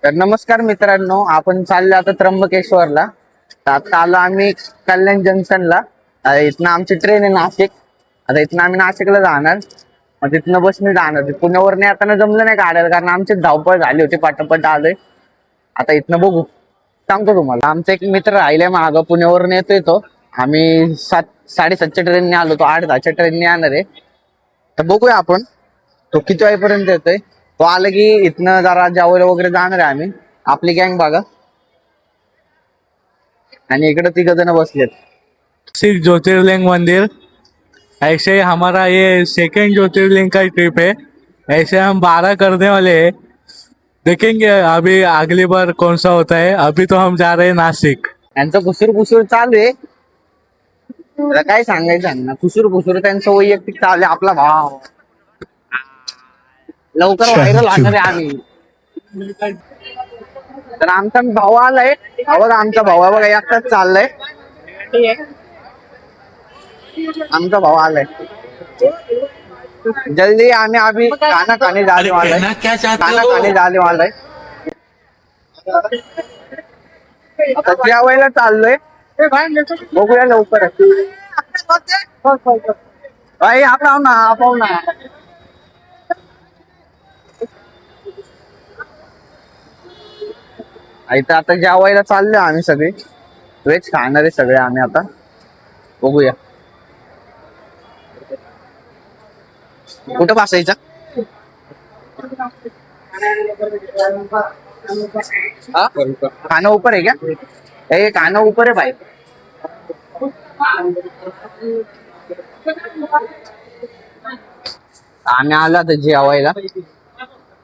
तर नमस्कार मित्रांनो, आपण चाललो आता त्र्यंबकेश्वरला. तर आता आलो आम्ही कल्याण जंक्शनला. इथनं आमची ट्रेन आहे नाशिक. आता इथनं आम्ही नाशिकला जाणार, मग तिथनं बसने जाणार. पुण्यावरने आता जमलं नाही काढायला, कारण आमची धावपळ झाली होती, पटापट आलोय. आता इथनं बघू, सांगतो तुम्हाला. आमचा एक मित्र राहिलाय मागं, पुण्यावरून येतोय तो. आम्ही 7:30च्या ट्रेनने आलो, तो 8:10च्या ट्रेनने येणार आहे. तर बघूया आपण तो किती वाजेपर्यंत येतोय. तो आला की इथनं जरा जेवायला वगैरे जाणार आहे आम्ही, आपली गँग बघा. आणि इकडे 3 जण बसलेत. सिख ज्योतिर्लिंग मंदिर। ऐसे ही हमारा ये सेकंड ज्योतिर्लिंग का ट्रिप है। ऐसे हम 12 करने वाले हैं। देखेंगे अभी अगली बार कौन सा होता है। अभी तो हम जा रहे हैं नासिक। यांचं कुसूर चालू आहे. त्याला काय सांगायचं ना, कुसूर त्यांचं वैयक्तिक चालू आहे. आपला भाव लवकर व्हायरल होणार आहे आम्ही. तर आमचा भाऊ आलाय. बघा आमचा भाऊ आहे बघा, एकटाच चाललाय. आमचा भाऊ आलाय. जल्दी आम्ही अभी खाना खाने जाने वाला है. खाना खाने जाने वाला है. आता जेवायला चाललोय. बघूया लवकर. भाई आपण ना इथं आता जेवायला चाललोय आम्ही सगळे. व्हेज खाणारे सगळे आम्ही आता. बघूया कुठं बसायचं. खाना ऊपर है क्या? ये खाना ऊपर है भाई. आम्ही आलो आता जेवायला.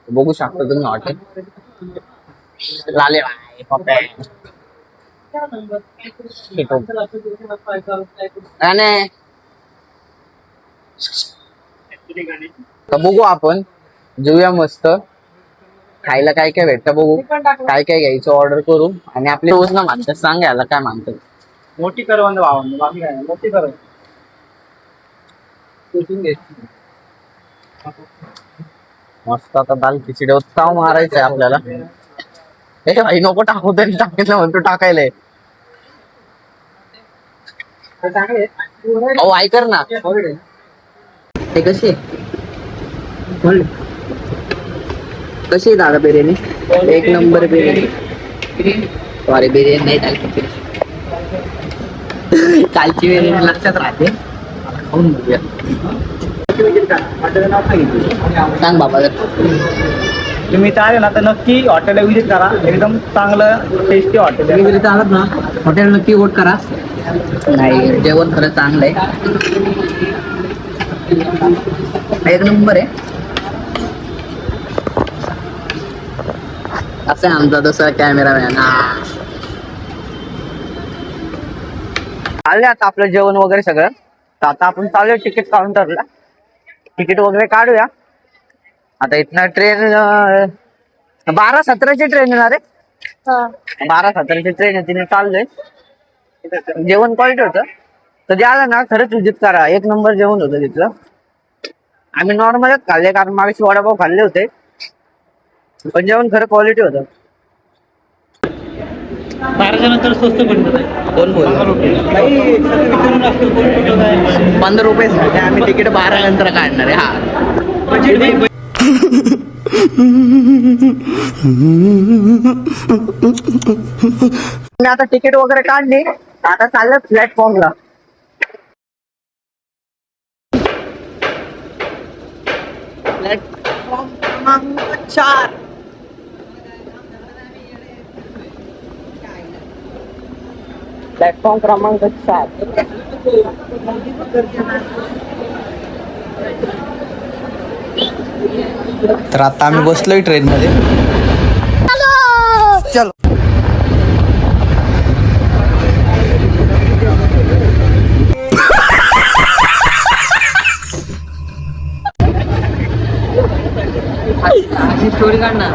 बघू शकता तुम्ही हॉटेल. लाले भाई पप्पे. तर बघू आपण, जेऊया मस्त. खायला काय काय भेटतं बघू, काय काय घ्यायचं ऑर्डर करू. आणि आपली योजना मानतात, सांगायला काय मानतात. मोठी करवंद भावंड, बाकी काय मोठी करवंद. मस्त आता दाल खिचडी उत्साह मारायचंय आपल्याला. ए भाई नको टाकू, तरी टाकायला म्हणतो टाकायला. अहो ऐकर ना, ते कशी कशी दादा बिर्याणी? एक नंबर बिर्याणी. सॉरी बिर्याणी नाही, दाल खिचडी. कालची बिर्याणी लक्षात राहते. खाऊन बघूया. सांग बाबा. तुम्ही इथे आले ना तर नक्की हॉटेलला विजिट करा. एकदम चांगलं टेस्टी हॉटेल आहे. तुम्ही आलात ना, हॉटेल नक्की वोट करा. नाही जेवण खरं चांगलं आहे, एक नंबर आहे. असं आमचा तसा कॅमेरामॅन. आले आता आपलं जेवण वगैरे सगळं. तर आता आपण चालूया तिकीट काउंटरला. तिकीट वगैरे काढूया. आता इथनं ट्रेन 12:17ची ट्रेन येणार आहे. 12:17ची ट्रेन आहे, तिने चाललंय. जेवण क्वालिटी होतं. तर जे आलं ना खरंच विजिट करा, एक नंबर जेवण होतं तिथलं. आम्ही नॉर्मलच खाल्ले, कारण मागेच वडापाव खाल्ले होते, पण जेवण खरं क्वालिटी होतं. 12च्या नंतर स्वस्त पडतं. कोण बोल 15 रुपये आम्ही तिकीट 12 नंतर काढणार आहे. हा मी आता तिकीट वगैरे काढली. आता चाललं प्लॅटफॉर्मला. प्लॅटफॉर्म क्रमांक 4. प्लॅटफॉर्म क्रमांक 4. तर आता आम्ही बसलोय ट्रेन मध्ये. चलो स्टोरी काढ ना.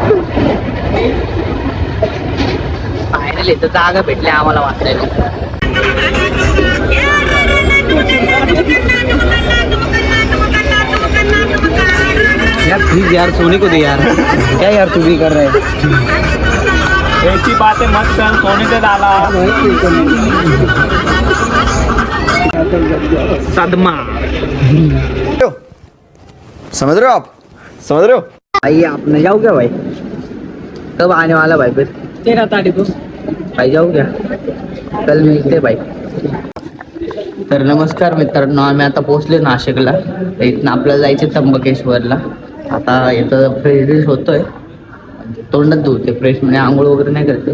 फायनल इथं जागा भेटली आम्हाला वाचायला. प्लीज यार सोने को दे यार, क्या यार तू भी कर रहा है? ऐसी बातें मत कर, सोने से डाला सदमा। समझ रहे हो आप, समझ रहे हो? भाई आपने जाओ क्या भाई? कब आने वाला भाई फिर? 13 तारीख को भाई जाऊ क्या? कल मिळते भाई. तर नमस्कार मित्रांनो, आम्ही आता पोहोचले नाशिकला. तर इथनं आपल्याला जायचं त्र्यंबकेश्वरला. आता इथं फ्रेश ड्रेस होतोय, तोंडच धुवते फ्रेश, म्हणजे आंघोळ वगैरे नाही करते,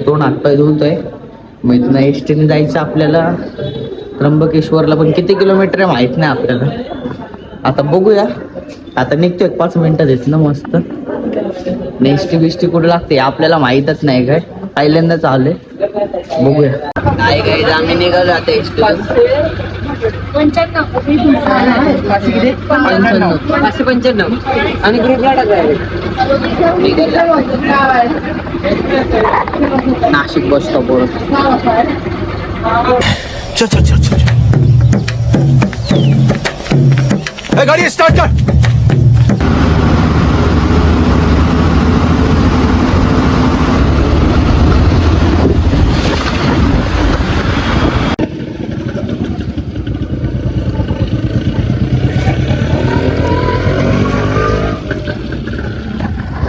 तोंड हातपाय धुवतोय. मग इथनं एस टीने जायचं आपल्याला त्र्यंबकेश्वरला, पण किती किलोमीटर आहे माहीत नाही आपल्याला. आता बघूया, आता निघतोय 5 मिनिटात इथनं मस्त. एस टी बिस्टी कुठे लागते आपल्याला माहीतच नाही, काय पहिल्यांदाच आले. बघूया काय काय. आम्ही निघालो आता एस टी. 595 आणि ग्रुपला नाशिक बस स्टॉपवर. चल चल चल चल, ए, गाड़ी स्टार्ट कर.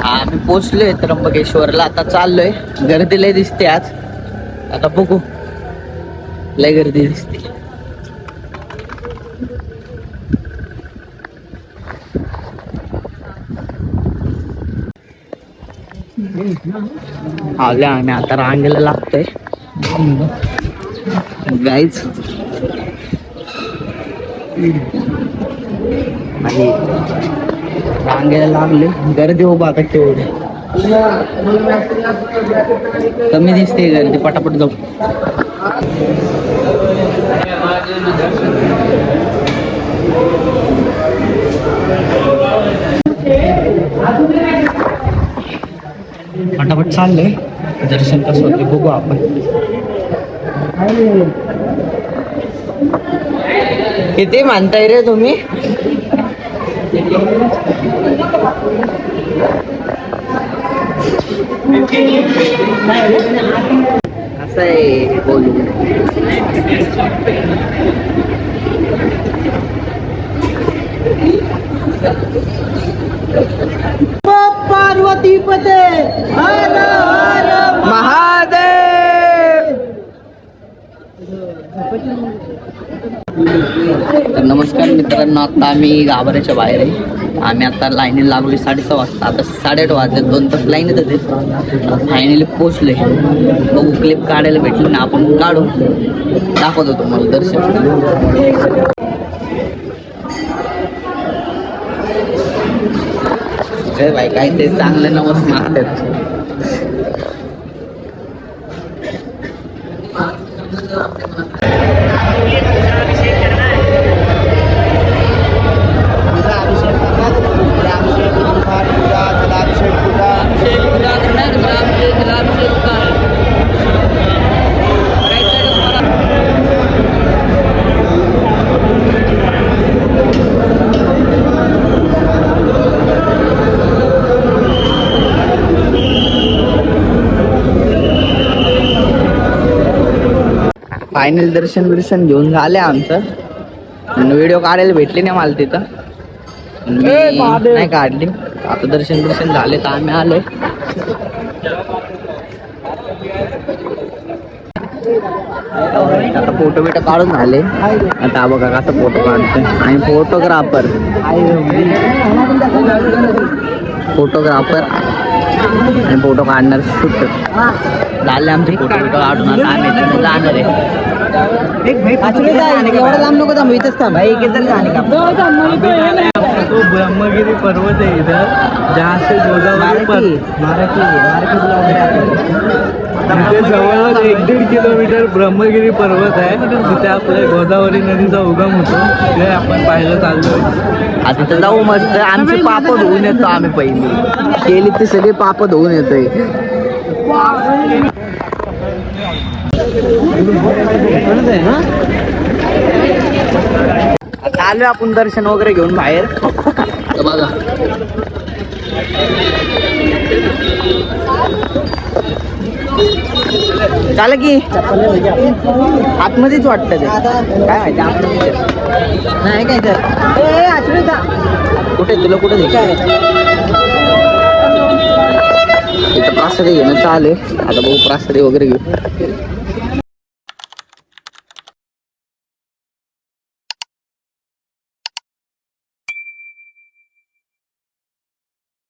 आम्ही पोचलोय त्र्यंबकेश्वरला. आता चाललोय. गर्दी लय दिसते आज. आता बघू, लय गर्दी दिसते. आले आम्ही आता रांगेला लागतोय गाईच. आणि रांगेला लागले, गर्दी उभा आता तेवढे कमी दिसते गर्दी. पटापट जाऊ. फटाफट चाललंय. दर्शन कसं होते बघू आपण. किती म्हणताय रे तुम्ही? असं आहे बोलू. पार्वती पते हर हर महादेव. तर नमस्कार मित्रांनो, आता आम्ही गाभाऱ्याच्या बाहेर आहे. आम्ही आता लाईनीला लागलो 6:30 वाजता. आता 8:30 वाजले, 2 तास लाईनीत होते. फायनली पोचले. बघू क्लिप काढायला भेटली ना, आपण काढू, दाखवतो तुम्हाला दर्शन. भाई काय ते चांगलं नवस मागतात. फायनल दर्शन घेऊन झाले आमचं. व्हिडिओ काढायला भेटली नाही मला तिथं, नाही काढली. आता दर्शन झाले तर आम्ही आलोय. आता फोटो बिटो काढून झाले. आता बघा कसा फोटो काढतोय. आणि फोटोग्राफर आणि फोटो काढणार शूट झाले आमचे. फोटो बिटो काढून आता आम्ही तिथे जाणार आहे. एवढं लांब नको थांबू, इथंच थांब भाई. किती जाणे का? तो ब्रह्मगिरी पर्वत है इधर, जहाँ से गोदावरी पर तिथे जवळच 1-1.5 किलोमीटर ब्रह्मगिरी पर्वत आहे. तिथे आपल्या गोदावरी नदीचा उगम होतो. ते आपण पाहायला चाललोय. आता तर जाऊ मस्त. आमचे पाप धुवून येतो आम्ही. पहिली केली ते सगळे पाप धुवून येतोय. आता आलोय आपण दर्शन वगैरे घेऊन बाहेर. बघा झालं की आतमध्येच वाटतं ते काय माहिती आतमध्ये नाही काय तर कुठे तुला कुठे इथं प्रासादी घेणं चालू आहे. आता बघू प्रासादी वगैरे घेऊ.